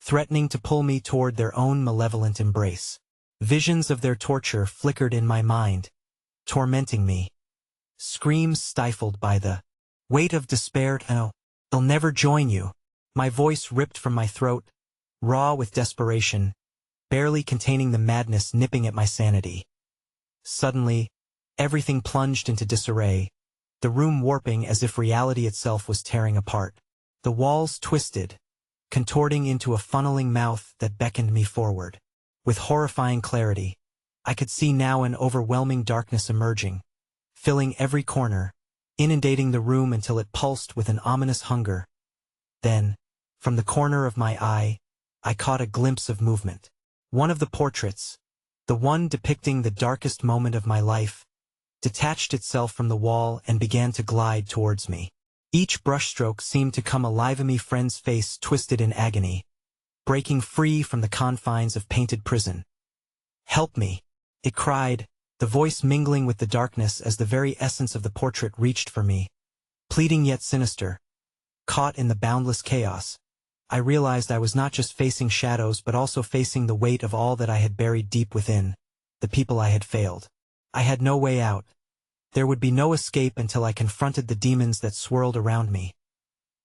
threatening to pull me toward their own malevolent embrace. Visions of their torture flickered in my mind, tormenting me. Screams stifled by the weight of despair. No, they'll never join you. My voice ripped from my throat, raw with desperation, barely containing the madness nipping at my sanity. Suddenly, everything plunged into disarray, the room warping as if reality itself was tearing apart. The walls twisted, contorting into a funneling mouth that beckoned me forward. With horrifying clarity, I could see now an overwhelming darkness emerging, filling every corner, inundating the room until it pulsed with an ominous hunger. Then, from the corner of my eye, I caught a glimpse of movement. One of the portraits, the one depicting the darkest moment of my life, detached itself from the wall and began to glide towards me. Each brushstroke seemed to come alive. My friend's face twisted in agony, breaking free from the confines of painted prison. "Help me," it cried, the voice mingling with the darkness as the very essence of the portrait reached for me, pleading yet sinister. Caught in the boundless chaos, I realized I was not just facing shadows but also facing the weight of all that I had buried deep within, the people I had failed. I had no way out. There would be no escape until I confronted the demons that swirled around me.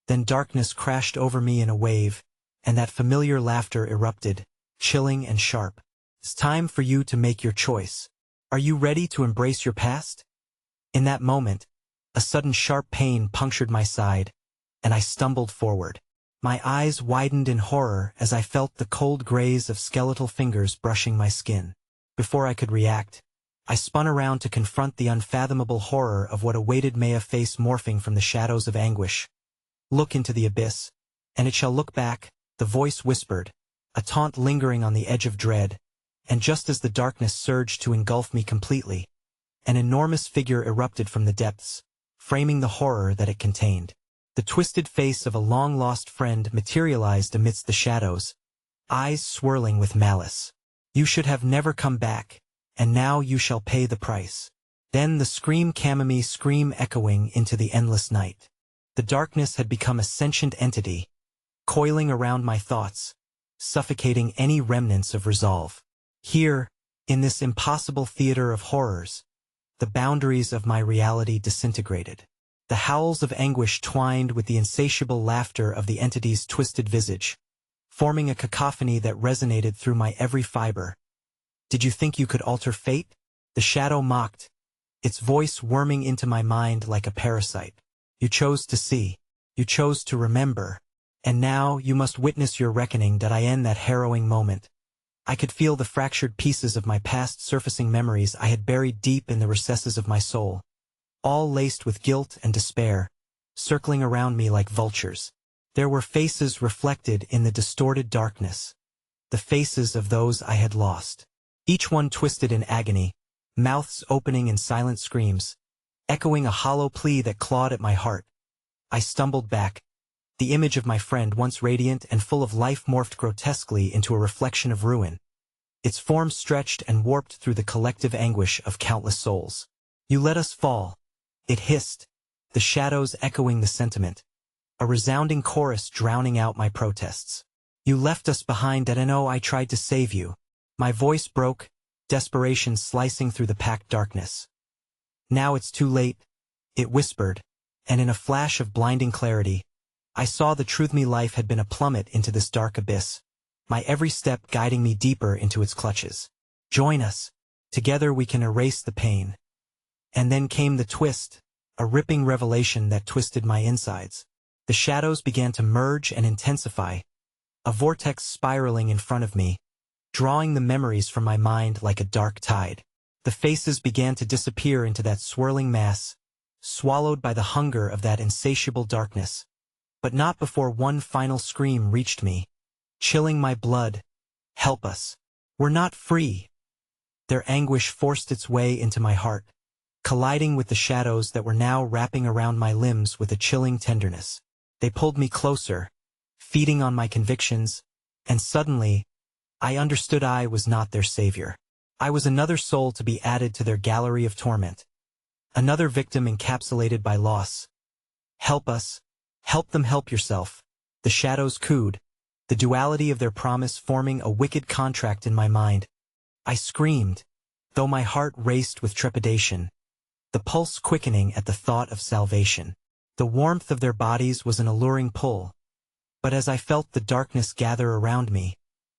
Then darkness crashed over me in a wave, and that familiar laughter erupted, chilling and sharp. "It's time for you to make your choice. Are you ready to embrace your past?" In that moment, a sudden sharp pain punctured my side, and I stumbled forward. My eyes widened in horror as I felt the cold graze of skeletal fingers brushing my skin. Before I could react, I spun around to confront the unfathomable horror of what awaited me, a face morphing from the shadows of anguish. "Look into the abyss, and it shall look back," the voice whispered, a taunt lingering on the edge of dread. And just as the darkness surged to engulf me completely, an enormous figure erupted from the depths, framing the horror that it contained. The twisted face of a long-lost friend materialized amidst the shadows, eyes swirling with malice. "You should have never come back, and now you shall pay the price." Then the scream echoing into the endless night. The darkness had become a sentient entity, coiling around my thoughts, suffocating any remnants of resolve. Here, in this impossible theater of horrors, the boundaries of my reality disintegrated. The howls of anguish twined with the insatiable laughter of the entity's twisted visage, forming a cacophony that resonated through my every fiber. "Did you think you could alter fate?" the shadow mocked, its voice worming into my mind like a parasite. "You chose to see, you chose to remember, and now you must witness your reckoning." That I end that harrowing moment, I could feel the fractured pieces of my past surfacing, memories I had buried deep in the recesses of my soul, all laced with guilt and despair, circling around me like vultures. There were faces reflected in the distorted darkness, the faces of those I had lost, each one twisted in agony, mouths opening in silent screams, echoing a hollow plea that clawed at my heart. I stumbled back. The image of my friend, once radiant and full of life, morphed grotesquely into a reflection of ruin. Its form stretched and warped through the collective anguish of countless souls. "You let us fall," it hissed, the shadows echoing the sentiment, a resounding chorus drowning out my protests. "You left us behind, and I know I tried to save you." My voice broke, desperation slicing through the packed darkness. "Now it's too late," it whispered, and in a flash of blinding clarity, I saw the truth. My life had been a plummet into this dark abyss, my every step guiding me deeper into its clutches. "Join us. Together we can erase the pain." And then came the twist, a ripping revelation that twisted my insides. The shadows began to merge and intensify, a vortex spiraling in front of me, drawing the memories from my mind like a dark tide. The faces began to disappear into that swirling mass, swallowed by the hunger of that insatiable darkness. But not before one final scream reached me, chilling my blood. "Help us. We're not free." Their anguish forced its way into my heart, colliding with the shadows that were now wrapping around my limbs with a chilling tenderness. They pulled me closer, feeding on my convictions, and suddenly, I understood I was not their savior. I was another soul to be added to their gallery of torment. Another victim encapsulated by loss. "Help us. Help them help yourself." The shadows cooed, the duality of their promise forming a wicked contract in my mind. I screamed, though my heart raced with trepidation, the pulse quickening at the thought of salvation. The warmth of their bodies was an alluring pull, but as I felt the darkness gather around me,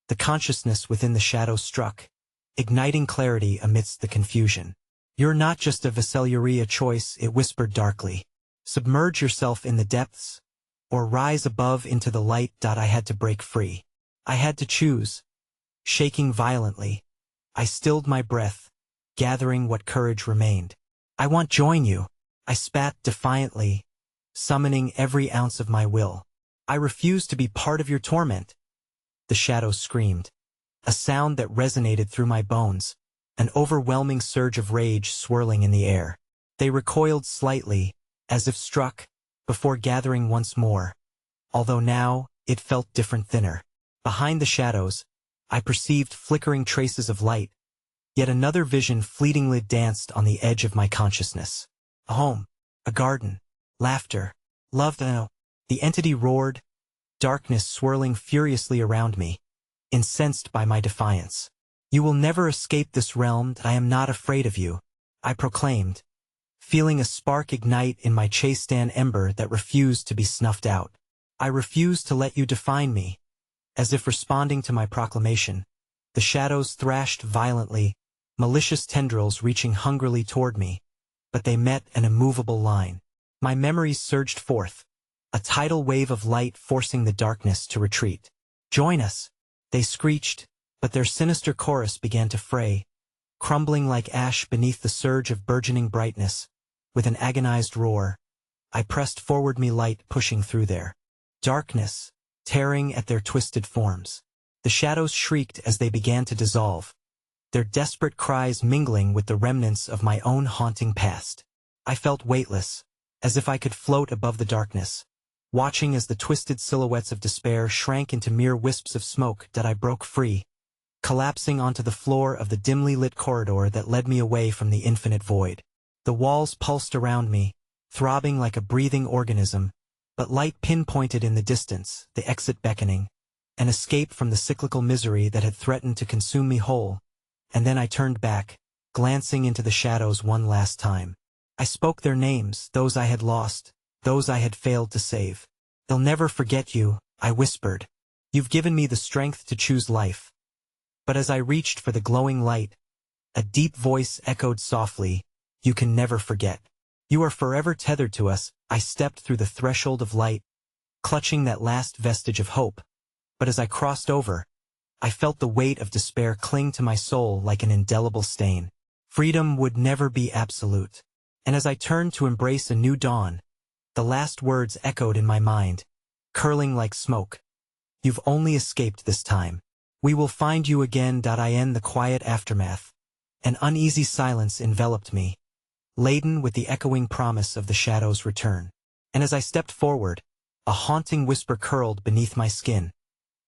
the consciousness within the shadows struck, igniting clarity amidst the confusion. "You're not just a Veselyuria choice," it whispered darkly. "Submerge yourself in the depths, or rise above into the light." I had to break free. I had to choose. Shaking violently, I stilled my breath, gathering what courage remained. "I won't join you," I spat defiantly, summoning every ounce of my will. "I refuse to be part of your torment." The shadows screamed, a sound that resonated through my bones, an overwhelming surge of rage swirling in the air. They recoiled slightly, as if struck, before gathering once more, although now it felt different, thinner. Behind the shadows, I perceived flickering traces of light. Yet another vision fleetingly danced on the edge of my consciousness. A home, a garden, laughter, love. The entity roared, darkness swirling furiously around me, incensed by my defiance. "You will never escape this realm. I am not afraid of you," I proclaimed, feeling a spark ignite in my Chastan ember that refused to be snuffed out. "I refuse to let you define me." As if responding to my proclamation, the shadows thrashed violently, malicious tendrils reaching hungrily toward me, but they met an immovable line. My memories surged forth, a tidal wave of light forcing the darkness to retreat. "Join us," they screeched, but their sinister chorus began to fray, crumbling like ash beneath the surge of burgeoning brightness. With an agonized roar, I pressed forward, me light pushing through their darkness, tearing at their twisted forms. The shadows shrieked as they began to dissolve, their desperate cries mingling with the remnants of my own haunting past. I felt weightless, as if I could float above the darkness, watching as the twisted silhouettes of despair shrank into mere wisps of smoke. I broke free, collapsing onto the floor of the dimly lit corridor that led me away from the infinite void. The walls pulsed around me, throbbing like a breathing organism, but light pinpointed in the distance, the exit beckoning, an escape from the cyclical misery that had threatened to consume me whole. And then I turned back, glancing into the shadows one last time. I spoke their names, those I had lost, those I had failed to save. "They'll never forget you," I whispered. "You've given me the strength to choose life." But as I reached for the glowing light, a deep voice echoed softly, "You can never forget. You are forever tethered to us." I stepped through the threshold of light, clutching that last vestige of hope. But as I crossed over, I felt the weight of despair cling to my soul like an indelible stain. Freedom would never be absolute. And as I turned to embrace a new dawn, the last words echoed in my mind, curling like smoke. "You've only escaped this time. We will find you again." In the quiet aftermath, an uneasy silence enveloped me, laden with the echoing promise of the shadow's return. And as I stepped forward, a haunting whisper curled beneath my skin,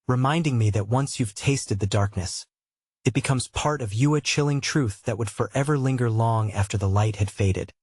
reminding me that once you've tasted the darkness, it becomes part of you, a chilling truth that would forever linger long after the light had faded.